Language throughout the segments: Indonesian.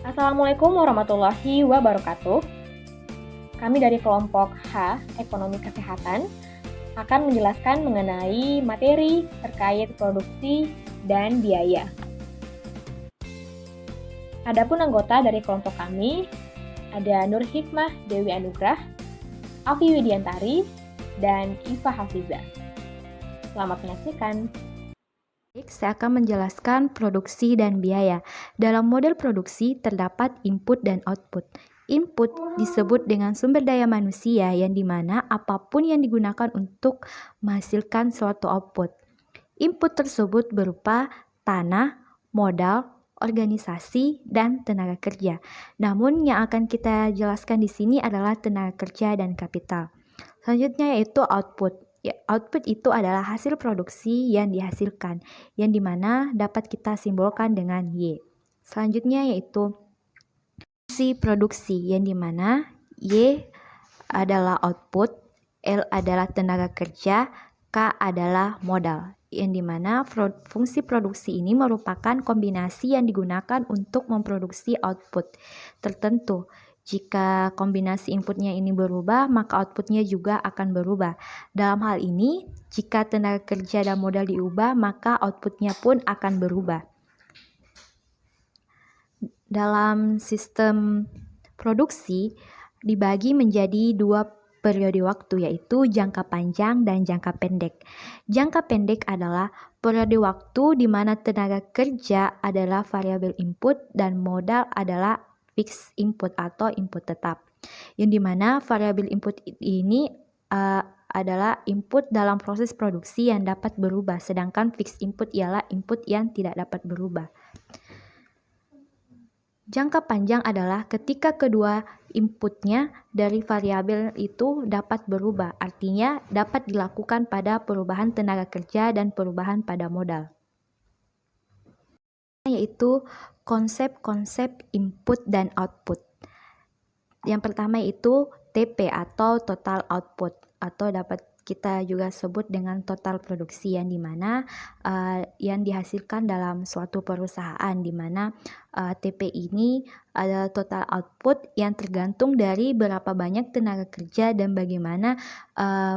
Assalamualaikum warahmatullahi wabarakatuh. Kami dari kelompok H, Ekonomi Kesehatan, akan menjelaskan mengenai materi terkait produksi dan biaya. Adapun anggota dari kelompok kami, ada Nur Hikmah Dewi Anugrah, Afi Widiantari, dan Iva Hafizah. Selamat menyaksikan. Baik, saya akan menjelaskan produksi dan biaya. Dalam model produksi terdapat input dan output. Input disebut dengan sumber daya manusia yang dimana apapun yang digunakan untuk menghasilkan suatu output. Input tersebut berupa tanah, modal, organisasi, dan tenaga kerja. Namun yang akan kita jelaskan di sini adalah tenaga kerja dan kapital. Selanjutnya yaitu output. Output itu adalah hasil produksi yang dihasilkan, yang dimana dapat kita simbolkan dengan Y. Selanjutnya yaitu fungsi produksi, yang dimana Y adalah output, L adalah tenaga kerja, K adalah modal, yang dimana fungsi produksi ini merupakan kombinasi yang digunakan untuk memproduksi output tertentu. Jika kombinasi inputnya ini berubah, maka outputnya juga akan berubah. Dalam hal ini, jika tenaga kerja dan modal diubah, maka outputnya pun akan berubah. Dalam sistem produksi dibagi menjadi dua periode waktu, yaitu jangka panjang dan jangka pendek. Jangka pendek adalah periode waktu di mana tenaga kerja adalah variabel input dan modal adalah fixed input atau input tetap. Yang dimana variabel input ini adalah input dalam proses produksi yang dapat berubah, sedangkan fixed input ialah input yang tidak dapat berubah. Jangka panjang adalah ketika kedua inputnya dari variabel itu dapat berubah, artinya dapat dilakukan pada perubahan tenaga kerja dan perubahan pada modal. Yaitu konsep-konsep input dan output. Yang pertama itu TP atau total output, atau dapat kita juga sebut dengan total produksi, yang dimana yang dihasilkan dalam suatu perusahaan, dimana TP ini adalah total output yang tergantung dari berapa banyak tenaga kerja dan bagaimana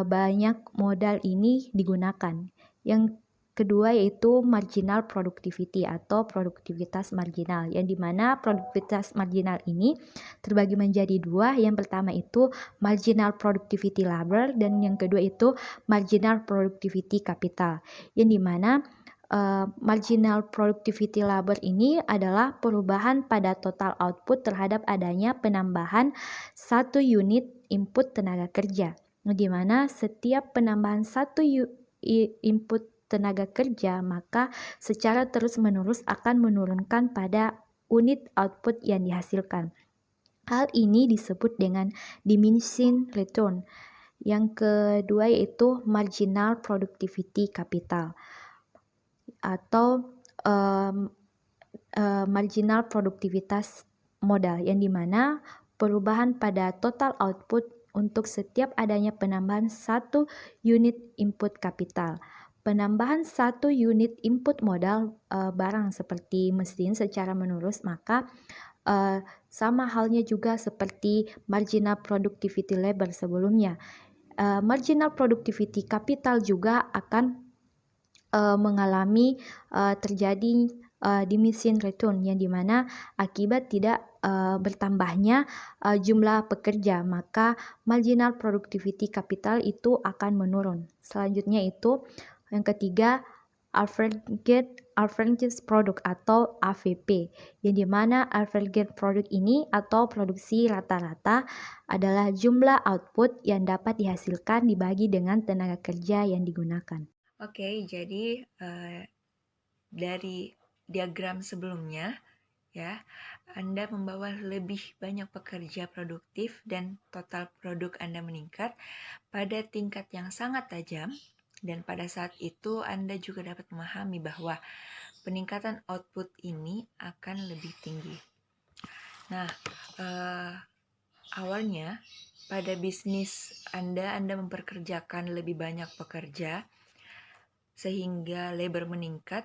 banyak modal ini digunakan. Yang kedua yaitu marginal productivity atau produktivitas marginal, yang dimana produktivitas marginal ini terbagi menjadi dua. Yang pertama itu marginal productivity labor dan yang kedua itu marginal productivity capital, yang dimana marginal productivity labor ini adalah perubahan pada total output terhadap adanya penambahan satu unit input tenaga kerja, di mana setiap penambahan satu input tenaga kerja maka secara terus-menerus akan menurunkan pada unit output yang dihasilkan. Hal ini disebut dengan diminishing return. Yang kedua yaitu marginal productivity capital atau marginal produktivitas modal, yang dimana perubahan pada total output untuk setiap adanya penambahan satu unit input kapital. Penambahan satu unit input modal barang seperti mesin secara menerus, maka sama halnya juga seperti marginal productivity labor sebelumnya. Marginal productivity capital juga akan mengalami terjadi diminishing return, yang dimana akibat tidak bertambahnya jumlah pekerja, maka marginal productivity capital itu akan menurun. Selanjutnya itu yang ketiga average product atau AVP, yang dimana average product ini atau produksi rata-rata adalah jumlah output yang dapat dihasilkan dibagi dengan tenaga kerja yang digunakan. Oke, jadi dari diagram sebelumnya ya, Anda membawa lebih banyak pekerja produktif dan total produk Anda meningkat pada tingkat yang sangat tajam, dan pada saat itu Anda juga dapat memahami bahwa peningkatan output ini akan lebih tinggi. Nah, awalnya pada bisnis Anda memperkerjakan lebih banyak pekerja sehingga labor meningkat,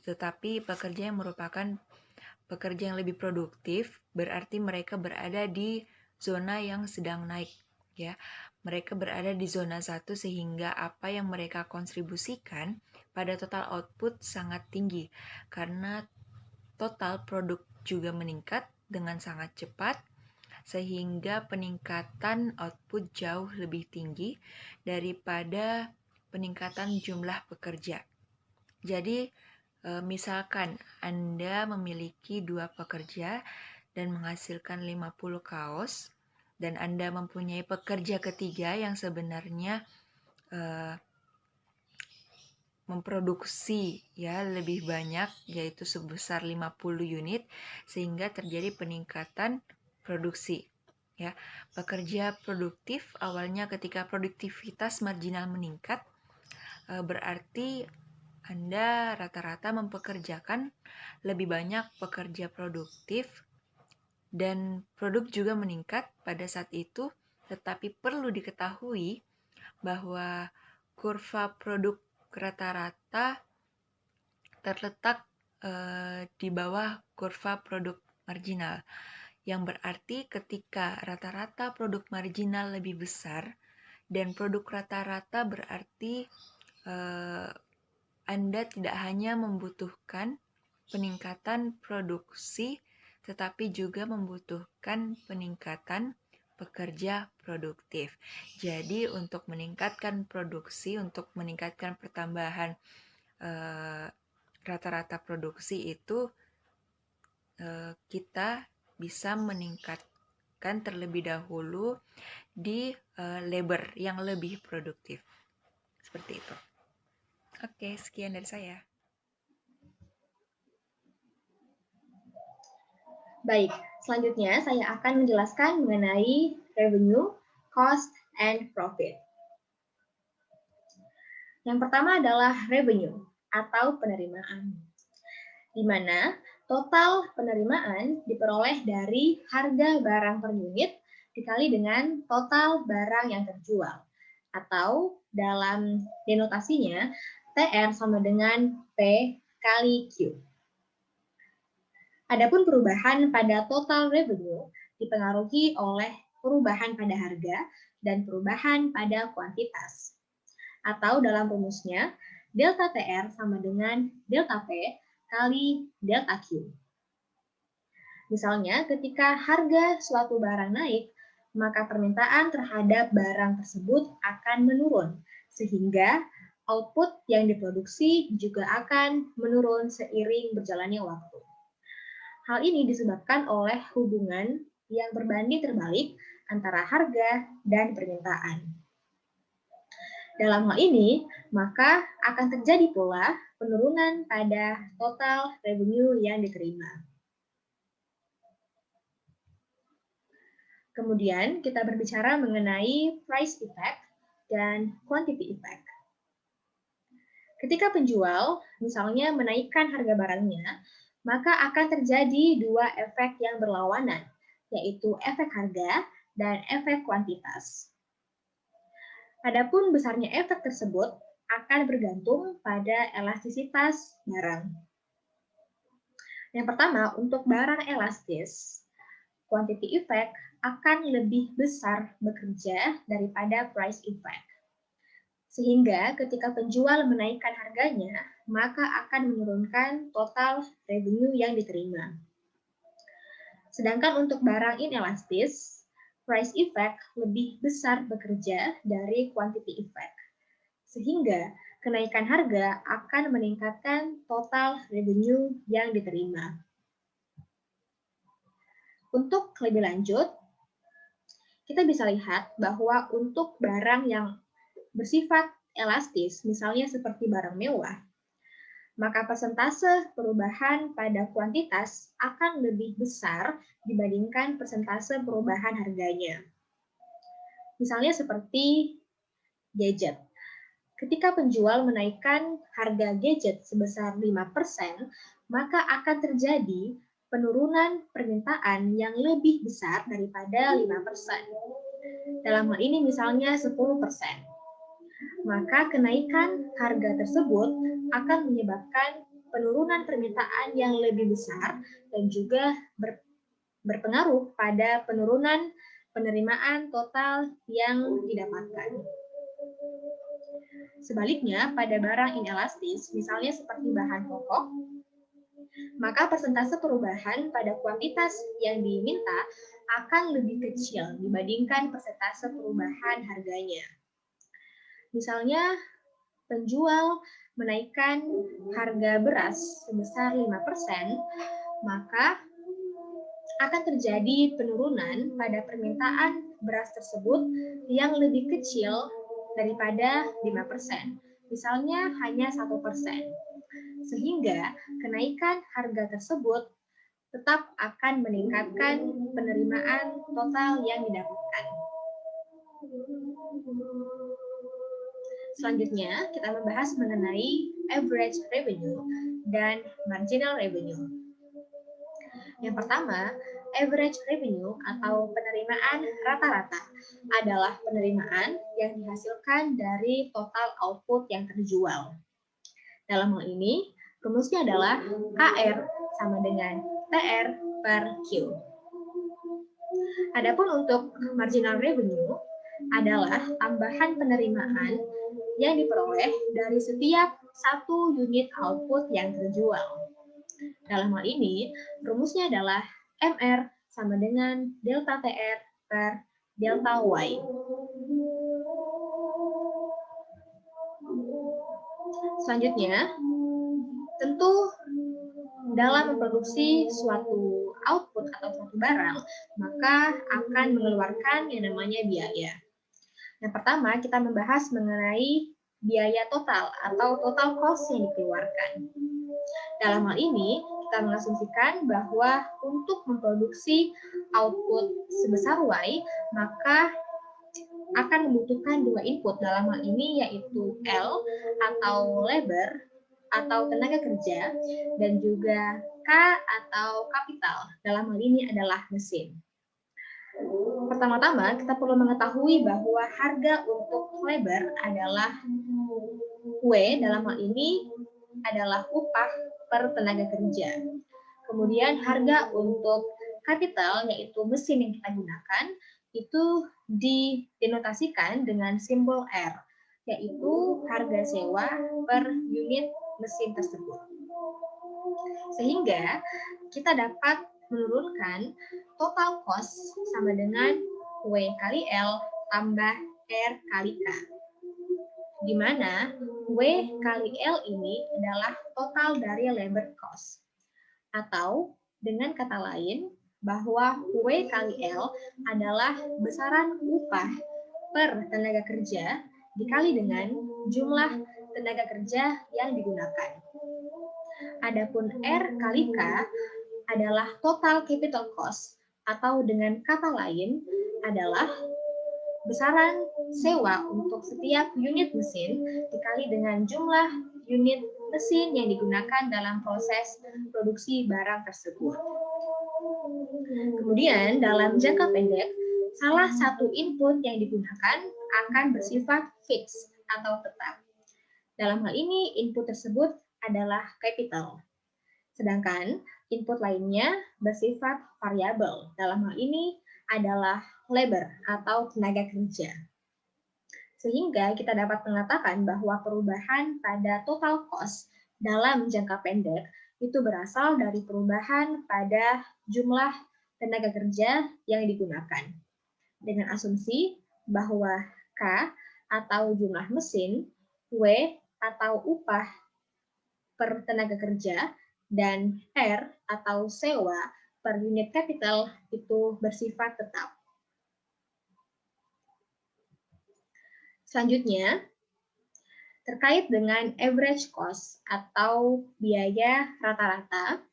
tetapi pekerja yang merupakan pekerja yang lebih produktif berarti mereka berada di zona yang sedang naik, ya. Mereka berada di zona 1 sehingga apa yang mereka kontribusikan pada total output sangat tinggi karena total produk juga meningkat dengan sangat cepat sehingga peningkatan output jauh lebih tinggi daripada peningkatan jumlah pekerja. Jadi, misalkan Anda memiliki 2 pekerja dan menghasilkan 50 kaos, dan Anda mempunyai pekerja ketiga yang sebenarnya memproduksi ya lebih banyak, yaitu sebesar 50 unit, sehingga terjadi peningkatan produksi. Ya, pekerja produktif awalnya ketika produktivitas marginal meningkat, berarti Anda rata-rata mempekerjakan lebih banyak pekerja produktif dan produk juga meningkat pada saat itu, tetapi perlu diketahui bahwa kurva produk rata-rata terletak di bawah kurva produk marginal, yang berarti ketika rata-rata produk marginal lebih besar dan produk rata-rata berarti Anda tidak hanya membutuhkan peningkatan produksi, tetapi juga membutuhkan peningkatan pekerja produktif. Jadi untuk meningkatkan produksi, untuk meningkatkan pertambahan rata-rata produksi itu, kita bisa meningkatkan terlebih dahulu di labor yang lebih produktif. Seperti itu. Oke, sekian dari saya. Baik, selanjutnya saya akan menjelaskan mengenai revenue, cost, and profit. Yang pertama adalah revenue atau penerimaan, di mana total penerimaan diperoleh dari harga barang per unit dikali dengan total barang yang terjual, atau dalam denotasinya TR sama dengan P kali Q. Adapun perubahan pada total revenue dipengaruhi oleh perubahan pada harga dan perubahan pada kuantitas. Atau dalam rumusnya, delta TR sama dengan delta P kali delta Q. Misalnya, ketika harga suatu barang naik, maka permintaan terhadap barang tersebut akan menurun, sehingga output yang diproduksi juga akan menurun seiring berjalannya waktu. Hal ini disebabkan oleh hubungan yang berbanding terbalik antara harga dan permintaan. Dalam hal ini, maka akan terjadi pula penurunan pada total revenue yang diterima. Kemudian kita berbicara mengenai price effect dan quantity effect. Ketika penjual misalnya menaikkan harga barangnya, maka akan terjadi dua efek yang berlawanan, yaitu efek harga dan efek kuantitas. Adapun besarnya efek tersebut akan bergantung pada elastisitas barang. Yang pertama, untuk barang elastis, quantity effect akan lebih besar bekerja daripada price effect. Sehingga ketika penjual menaikkan harganya, maka akan menurunkan total revenue yang diterima. Sedangkan untuk barang inelastis, price effect lebih besar bekerja dari quantity effect. Sehingga kenaikan harga akan meningkatkan total revenue yang diterima. Untuk lebih lanjut, kita bisa lihat bahwa untuk barang yang bersifat elastis, misalnya seperti barang mewah, maka persentase perubahan pada kuantitas akan lebih besar dibandingkan persentase perubahan harganya. Misalnya seperti gadget. Ketika penjual menaikkan harga gadget sebesar 5%, maka akan terjadi penurunan permintaan yang lebih besar daripada 5%. Dalam hal ini misalnya 10%. Maka kenaikan harga tersebut akan menyebabkan penurunan permintaan yang lebih besar dan juga berpengaruh pada penurunan penerimaan total yang didapatkan. Sebaliknya, pada barang inelastis, misalnya seperti bahan pokok, maka persentase perubahan pada kuantitas yang diminta akan lebih kecil dibandingkan persentase perubahan harganya. Misalnya, penjual menaikkan harga beras sebesar 5%, maka akan terjadi penurunan pada permintaan beras tersebut yang lebih kecil daripada 5%. Misalnya hanya 1%. Sehingga kenaikan harga tersebut tetap akan meningkatkan penerimaan total yang didapatkan. Selanjutnya, kita membahas mengenai average revenue dan marginal revenue. Yang pertama, average revenue atau penerimaan rata-rata adalah penerimaan yang dihasilkan dari total output yang terjual. Dalam hal ini, rumusnya adalah KR sama dengan TR per Q. Adapun untuk marginal revenue adalah tambahan penerimaan yang diperoleh dari setiap satu unit output yang terjual. Dalam hal ini, rumusnya adalah MR sama dengan delta TR per delta Y. Selanjutnya, tentu dalam memproduksi suatu output atau suatu barang, maka akan mengeluarkan yang namanya biaya. Yang pertama, kita membahas mengenai biaya total atau total cost yang dikeluarkan. Dalam hal ini, kita mengasumsikan bahwa untuk memproduksi output sebesar Y, maka akan membutuhkan dua input. Dalam hal ini yaitu L atau labor atau tenaga kerja dan juga K atau kapital. Dalam hal ini adalah mesin. Pertama-tama, kita perlu mengetahui bahwa harga untuk labor adalah W, dalam hal ini adalah upah per tenaga kerja. Kemudian harga untuk kapital, yaitu mesin yang kita gunakan, itu didenotasikan dengan simbol R, yaitu harga sewa per unit mesin tersebut. Sehingga kita dapat menurunkan total cost sama dengan W kali L tambah R kali K. Di mana W kali L ini adalah total dari labor cost. Atau dengan kata lain, bahwa W kali L adalah besaran upah per tenaga kerja dikali dengan jumlah tenaga kerja yang digunakan. Adapun R kali K adalah total capital cost, atau dengan kata lain adalah besaran sewa untuk setiap unit mesin dikali dengan jumlah unit mesin yang digunakan dalam proses produksi barang tersebut. Kemudian dalam jangka pendek, salah satu input yang digunakan akan bersifat fix atau tetap. Dalam hal ini, input tersebut adalah capital. Sedangkan input lainnya bersifat variabel. Dalam hal ini adalah labor atau tenaga kerja. Sehingga kita dapat mengatakan bahwa perubahan pada total cost dalam jangka pendek itu berasal dari perubahan pada jumlah tenaga kerja yang digunakan. Dengan asumsi bahwa K atau jumlah mesin, W atau upah per tenaga kerja, dan R atau sewa per unit capital itu bersifat tetap. Selanjutnya, terkait dengan average cost atau biaya rata-rata,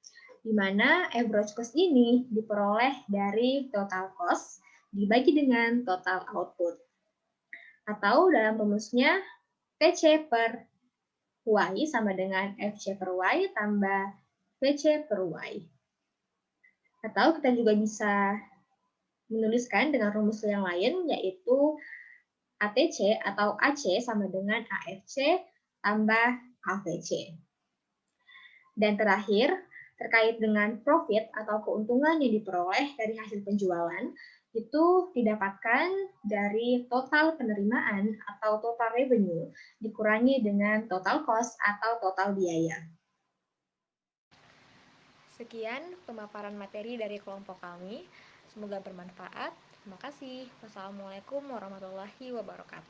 di mana average cost ini diperoleh dari total cost dibagi dengan total output. Atau dalam rumusnya, PC per Y sama dengan FC per Y tambah PC per Y. Atau kita juga bisa menuliskan dengan rumus yang lain, yaitu ATC atau AC sama dengan AFC tambah AVC. Dan terakhir, terkait dengan profit atau keuntungan yang diperoleh dari hasil penjualan, itu didapatkan dari total penerimaan atau total revenue dikurangi dengan total cost atau total biaya. Sekian pemaparan materi dari kelompok kami. Semoga bermanfaat. Terima kasih. Wassalamualaikum warahmatullahi wabarakatuh.